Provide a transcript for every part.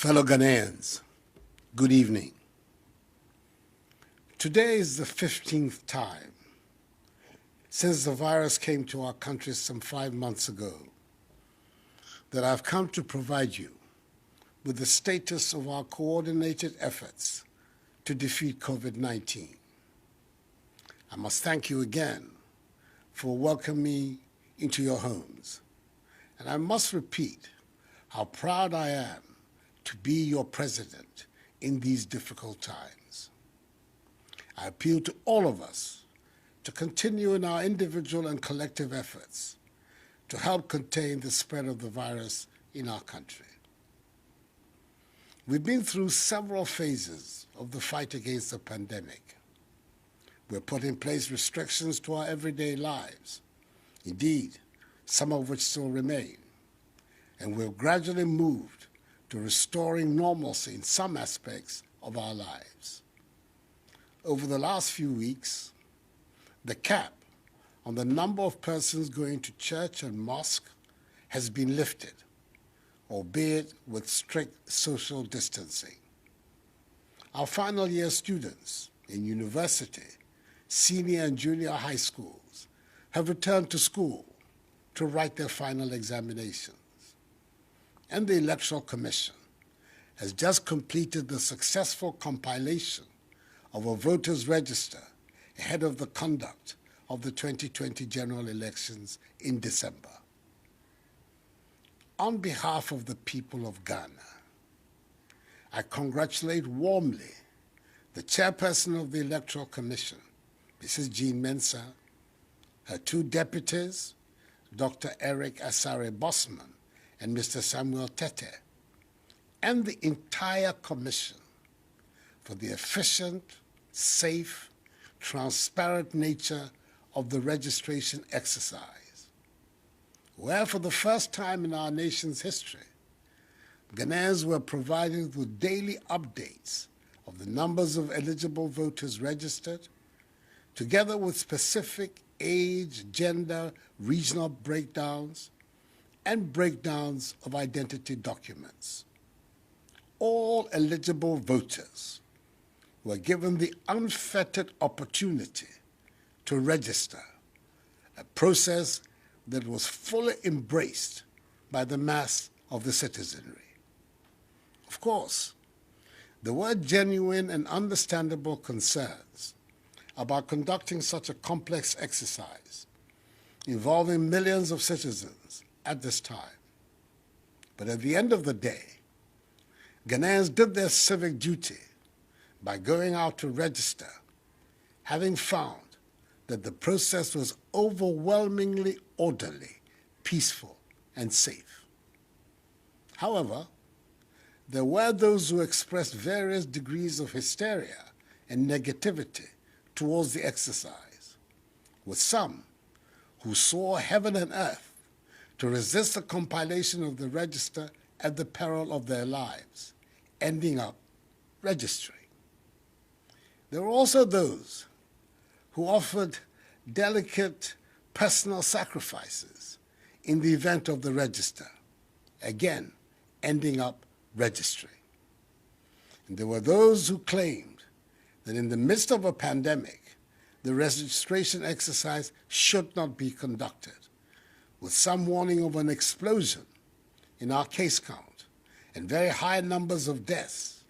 Fellow Ghanaians, good evening. Today is the 15th time since the virus came to our country some 5 months ago that I've come to provide you with the status of our coordinated efforts to defeat COVID-19. I must thank you again for welcoming me into your homes. And I must repeat how proud I am to be your president in these difficult times. I appeal to all of us to continue in our individual and collective efforts to help contain the spread of the virus in our country. We've been through several phases of the fight against the pandemic. We've put in place restrictions to our everyday lives, indeed, some of which still remain, and we've gradually moved to restoring normalcy in some aspects of our lives. Over the last few weeks, the cap on the number of persons going to church and mosque has been lifted, albeit with strict social distancing. Our final year students in university, senior and junior high schools have returned to school to write their final examinations. And the Electoral Commission has just completed the successful compilation of a voters' register ahead of the conduct of the 2020 general elections in December. On behalf of the people of Ghana, I congratulate warmly the chairperson of the Electoral Commission, Mrs. Jean Mensah, her two deputies, Dr. Eric Asare Bosman and Mr. Samuel Tete, and the entire Commission for the efficient, safe, transparent nature of the registration exercise, where for the first time in our nation's history, Ghanaians were provided with daily updates of the numbers of eligible voters registered, together with specific age, gender, regional breakdowns, and breakdowns of identity documents. All eligible voters were given the unfettered opportunity to register, a process that was fully embraced by the mass of the citizenry. Of course, there were genuine and understandable concerns about conducting such a complex exercise involving millions of citizens at this time. But at the end of the day, Ghanaians did their civic duty by going out to register, having found that the process was overwhelmingly orderly, peaceful, and safe. However, there were those who expressed various degrees of hysteria and negativity towards the exercise, with some who saw heaven and earth to resist the compilation of the register at the peril of their lives, ending up registering. There were also those who offered delicate personal sacrifices in the event of the register, again ending up registering. And there were those who claimed that in the midst of a pandemic, the registration exercise should not be conducted, with some warning of an explosion in our case count and very high numbers of deaths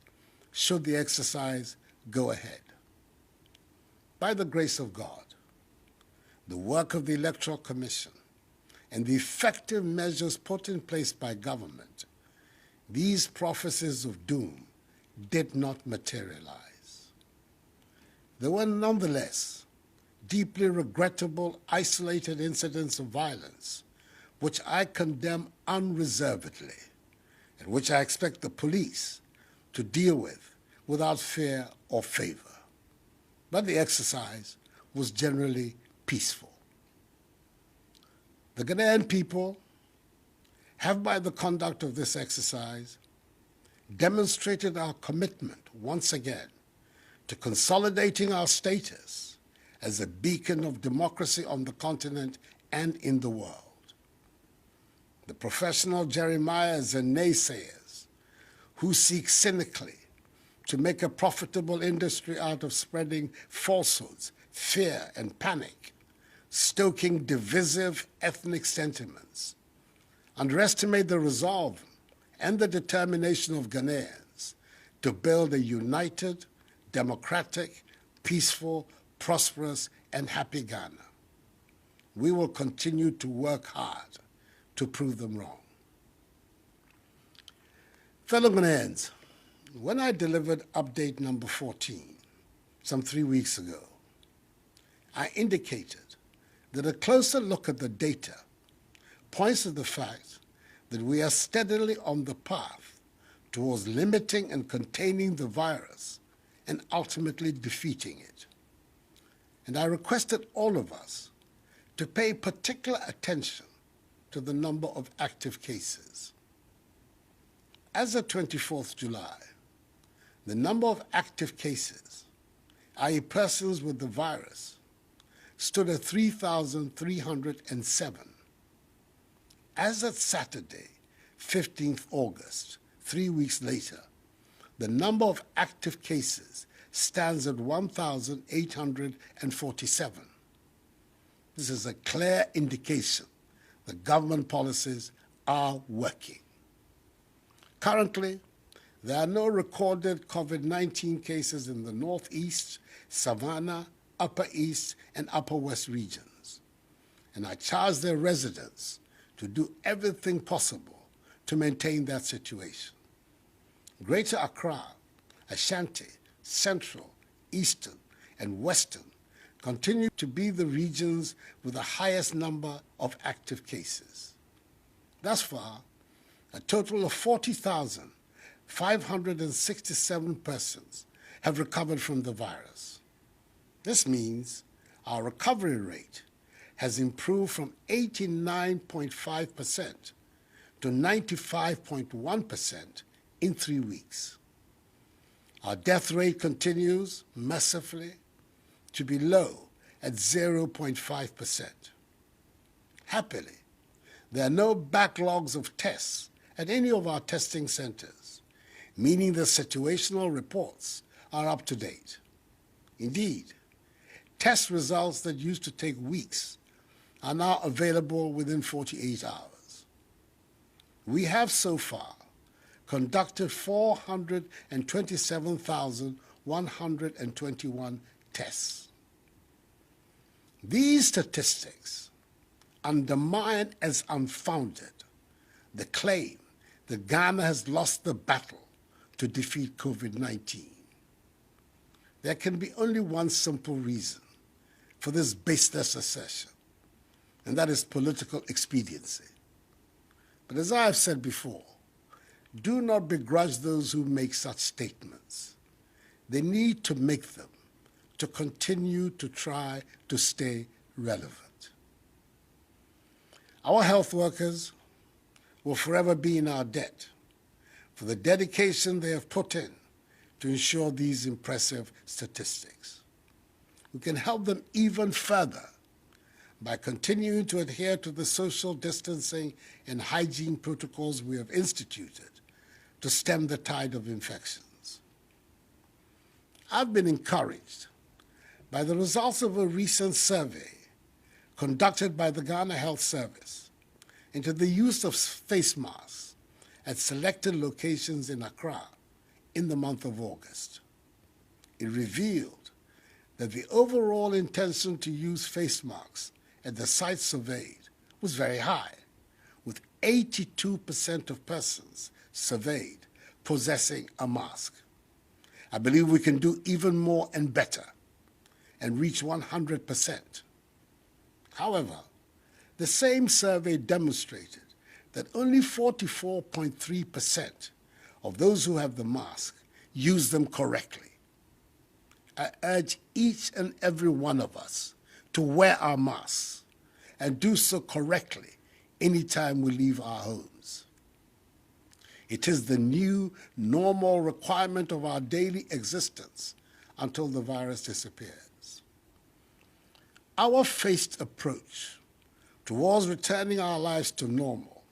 should the exercise go ahead. By the grace of God, the work of the Electoral Commission, and the effective measures put in place by government, these prophecies of doom did not materialize. There were nonetheless deeply regrettable, isolated incidents of violence, which I condemn unreservedly, and which I expect the police to deal with without fear or favor. But the exercise was generally peaceful. The Ghanaian people have, by the conduct of this exercise, demonstrated our commitment once again to consolidating our status as a beacon of democracy on the continent and in the world. The professional Jeremiahs and naysayers who seek cynically to make a profitable industry out of spreading falsehoods, fear, and panic, stoking divisive ethnic sentiments, underestimate the resolve and the determination of Ghanaians to build a united, democratic, peaceful, prosperous, and happy Ghana. We will continue to work hard to prove them wrong. Fellow Ghanaians, when I delivered update number 14 some 3 weeks ago, I indicated that a closer look at the data points to the fact that we are steadily on the path towards limiting and containing the virus and ultimately defeating it. And I requested all of us to pay particular attention to the number of active cases. As of 24th July, the number of active cases, i.e. persons with the virus, stood at 3,307. As of Saturday, 15th August, 3 weeks later, the number of active cases stands at 1,847. This is a clear indication that government policies are working. Currently, there are no recorded COVID-19 cases in the Northeast, Savannah, Upper East, and Upper West regions. And I charge their residents to do everything possible to maintain that situation. Greater Accra, Ashanti, Central, Eastern, and Western continue to be the regions with the highest number of active cases. Thus far, a total of 40,567 persons have recovered from the virus. This means our recovery rate has improved from 89.5% to 95.1% in 3 weeks. Our death rate continues, mercifully, to be low at 0.5%. Happily, there are no backlogs of tests at any of our testing centers, meaning the situational reports are up to date. Indeed, test results that used to take weeks are now available within 48 hours. We have so far conducted 427,121 tests. These statistics undermine as unfounded the claim that Ghana has lost the battle to defeat COVID-19. There can be only one simple reason for this baseless assertion, and that is political expediency. But as I have said before, do not begrudge those who make such statements. They need to make them to continue to try to stay relevant. Our health workers will forever be in our debt for the dedication they have put in to ensure these impressive statistics. We can help them even further by continuing to adhere to the social distancing and hygiene protocols we have instituted to stem the tide of infections. I've been encouraged by the results of a recent survey conducted by the Ghana Health Service into the use of face masks at selected locations in Accra in the month of August. It revealed that the overall intention to use face masks at the sites surveyed was very high, with 82% of persons surveyed possessing a mask. I believe we can do even more and better and reach 100%. However, the same survey demonstrated that only 44.3% of those who have the mask use them correctly. I urge each and every one of us to wear our masks and do so correctly anytime we leave our homes. It is the new normal requirement of our daily existence until the virus disappears. Our phased approach towards returning our lives to normal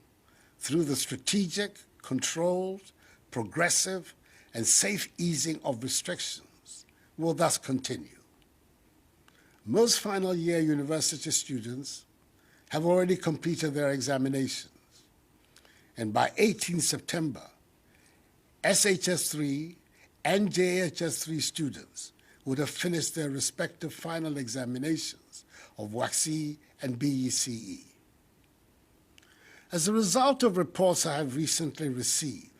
through the strategic, controlled, progressive and safe easing of restrictions will thus continue. Most final year university students have already completed their examinations, and by 18 September, SHS3 and JHS3 students would have finished their respective final examinations of WACC and BECE. As a result of reports I have recently received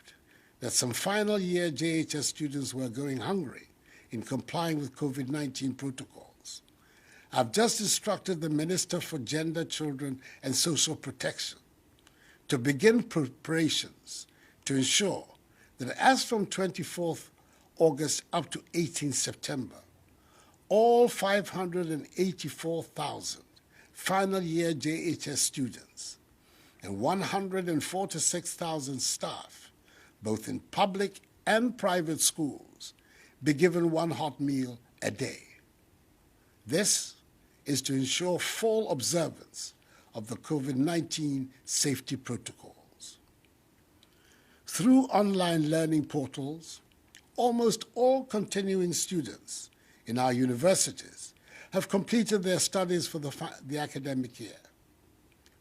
that some final year JHS students were going hungry in complying with COVID-19 protocols, I've just instructed the Minister for Gender, Children and Social Protection to begin preparations to ensure that as from 24th August up to 18 September, all 584,000 final year JHS students and 146,000 staff, both in public and private schools, be given one hot meal a day. This is to ensure full observance of the COVID-19 safety protocols. Through online learning portals, almost all continuing students in our universities have completed their studies for the academic year.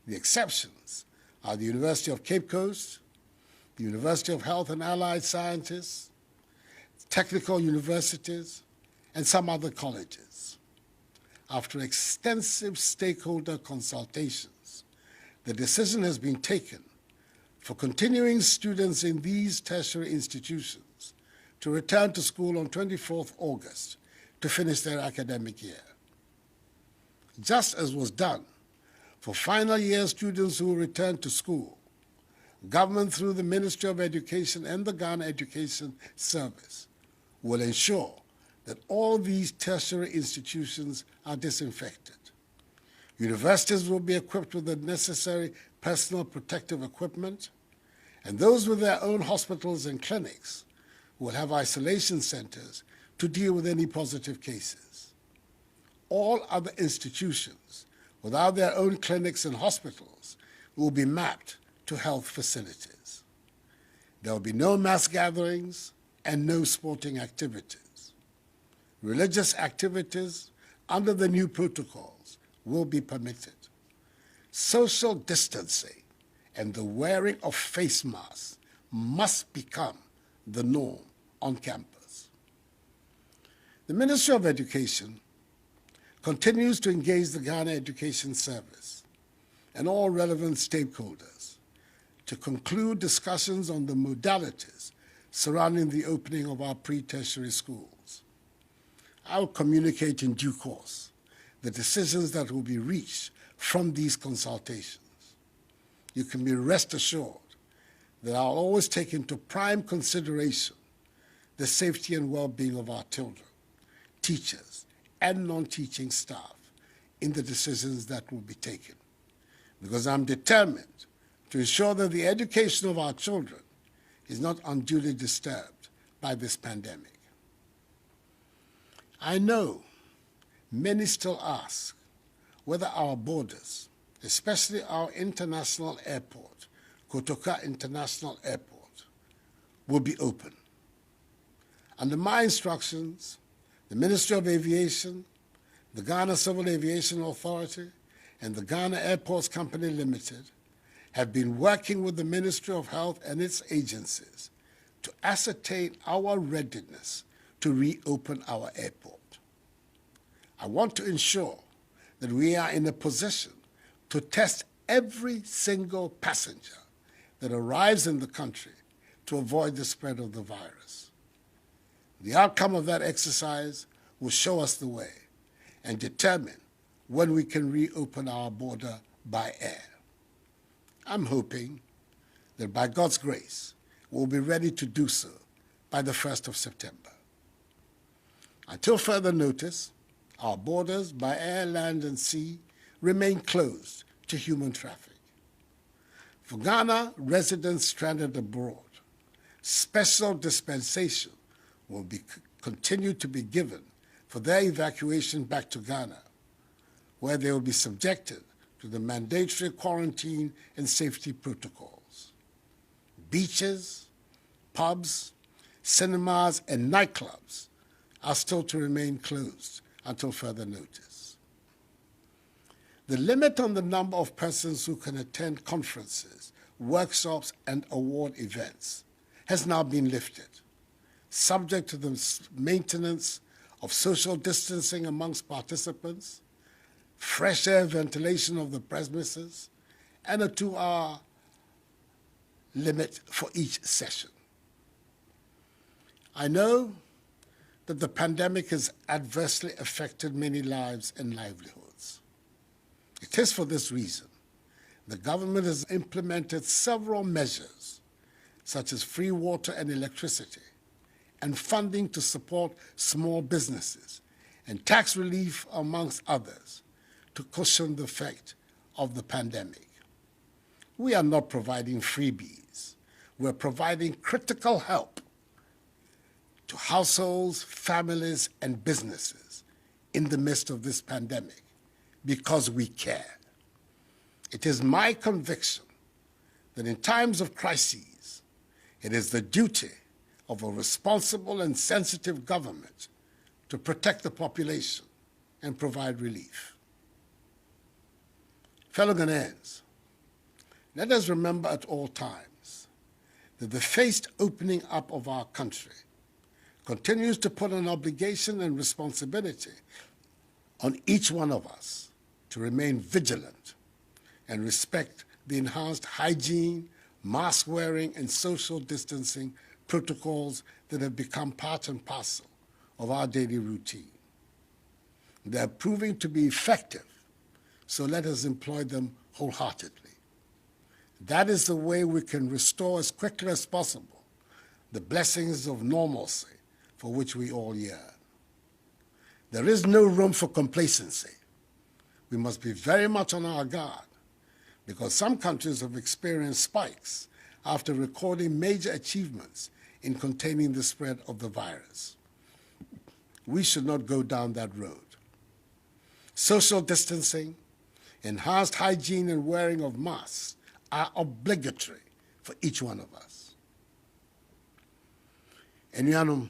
The exceptions are the University of Cape Coast, the University of Health and Allied Sciences, technical universities, and some other colleges. After extensive stakeholder consultations, the decision has been taken for continuing students in these tertiary institutions to return to school on 24th August to finish their academic year. Just as was done for final year students who returned to school, government through the Ministry of Education and the Ghana Education Service will ensure that all these tertiary institutions are disinfected. Universities will be equipped with the necessary personal protective equipment, and those with their own hospitals and clinics will have isolation centers to deal with any positive cases. All other institutions without their own clinics and hospitals will be mapped to health facilities. There will be no mass gatherings and no sporting activities. Religious activities under the new protocols will be permitted. Social distancing and the wearing of face masks must become the norm on campus. The Ministry of Education continues to engage the Ghana Education Service and all relevant stakeholders to conclude discussions on the modalities surrounding the opening of our pre-tertiary schools. I will communicate in due course the decisions that will be reached from these consultations. You can be rest assured that I'll always take into prime consideration the safety and well-being of our children, teachers, and non-teaching staff in the decisions that will be taken, because I'm determined to ensure that the education of our children is not unduly disturbed by this pandemic. I know many still ask whether our borders, especially our international airport, Kotoka International Airport, will be open. Under my instructions, the Ministry of Aviation, the Ghana Civil Aviation Authority, and the Ghana Airports Company Limited have been working with the Ministry of Health and its agencies to ascertain our readiness to reopen our airport. I want to ensure that we are in a position to test every single passenger that arrives in the country to avoid the spread of the virus. The outcome of that exercise will show us the way and determine when we can reopen our border by air. I'm hoping that by God's grace, we'll be ready to do so by the 1st of September. Until further notice, our borders by air, land, and sea remain closed to human traffic. For Ghana residents stranded abroad, special dispensation will continue to be given for their evacuation back to Ghana, where they will be subjected to the mandatory quarantine and safety protocols. Beaches, Pubs, cinemas, and nightclubs are still to remain closed until further notice. The limit on the number of persons who can attend conferences, workshops, and award events has now been lifted, subject to the maintenance of social distancing amongst participants, fresh air ventilation of the premises, and a 2-hour limit for each session. I know that the pandemic has adversely affected many lives and livelihoods. It is for this reason the government has implemented several measures, such as free water and electricity, and funding to support small businesses, and tax relief, amongst others, to cushion the effect of the pandemic. We are not providing freebies. We're providing critical help to households, families, and businesses in the midst of this pandemic because we care. It is my conviction that in times of crises, it is the duty of a responsible and sensitive government to protect the population and provide relief. Fellow Ghanaians, let us remember at all times that the phased opening up of our country continues to put an obligation and responsibility on each one of us to remain vigilant and respect the enhanced hygiene, mask wearing, and social distancing protocols that have become part and parcel of our daily routine. They are proving to be effective, so let us employ them wholeheartedly. That is the way we can restore as quickly as possible the blessings of normalcy for which we all yearn. There is no room for complacency. We must be very much on our guard because some countries have experienced spikes after recording major achievements in containing the spread of the virus. We should not go down that road. Social distancing, enhanced hygiene, and wearing of masks are obligatory for each one of us. Enuanom,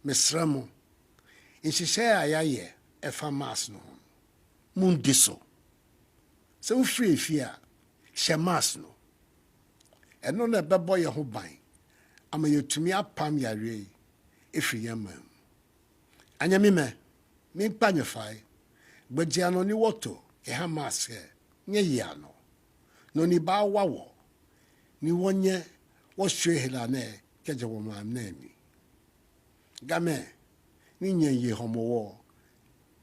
mesrɛ mo, nhyehyɛ a yɛayɛ ɛfa mask no ho, mundi so. Sɛ wofiri efie a, hyɛ mask no. Ɛno na ɛbɛbɔ yɛn ho ban, ama yɛtumi apam yareɛ yi ɛfiri yɛn man mu. Anya mimɛ, mimpa nyefae, gbɛgyia no ni wɔto, ɛha mask ɛ, nye yia no. No ni ba wawo, ni wonye, wɔhwɛ helane, kɛgye wɔ ma nani. Game, ni nye ye homowo,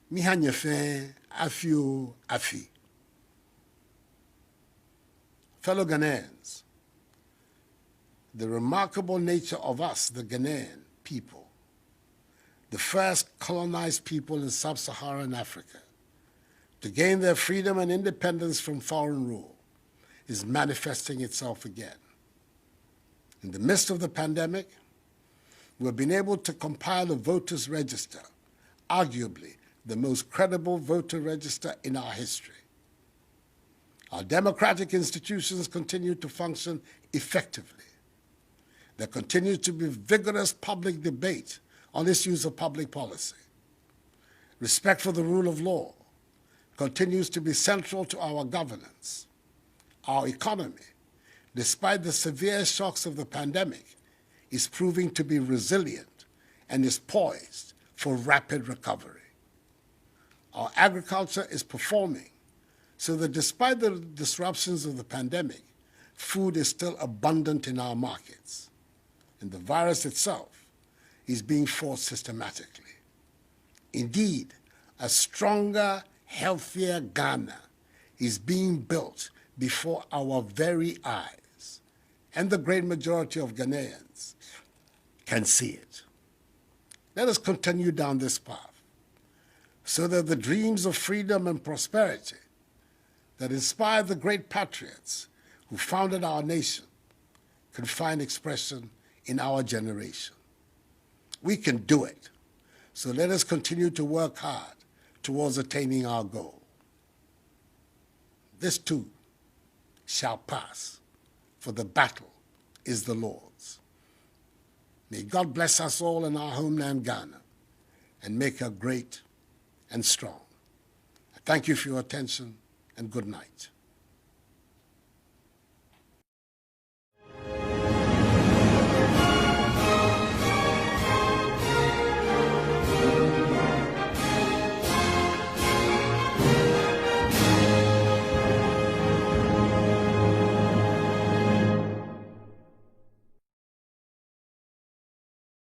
mi ha nyefe, afio, afi. Fellow Ghanaians, the remarkable nature of us, the Ghanaian people, the first colonized people in sub-Saharan Africa, to gain their freedom and independence from foreign rule, is manifesting itself again. In the midst of the pandemic, we've been able to compile a voters' register, arguably the most credible voter register in our history. Our democratic institutions continue to function effectively. There continues to be vigorous public debate on issues of public policy. Respect for the rule of law continues to be central to our governance. Our economy, despite the severe shocks of the pandemic, is proving to be resilient and is poised for rapid recovery. Our agriculture is performing so that despite the disruptions of the pandemic, food is still abundant in our markets, and the virus itself is being fought systematically. Indeed, a stronger, healthier Ghana is being built before our very eyes, and the great majority of Ghanaians can see it. Let us continue down this path so that the dreams of freedom and prosperity that inspired the great patriots who founded our nation can find expression in our generation. We can do it, so let us continue to work hard towards attaining our goal. This too shall pass, for the battle is the Lord's. May God bless us all in our homeland, Ghana, and make her great and strong. I thank you for your attention, and good night.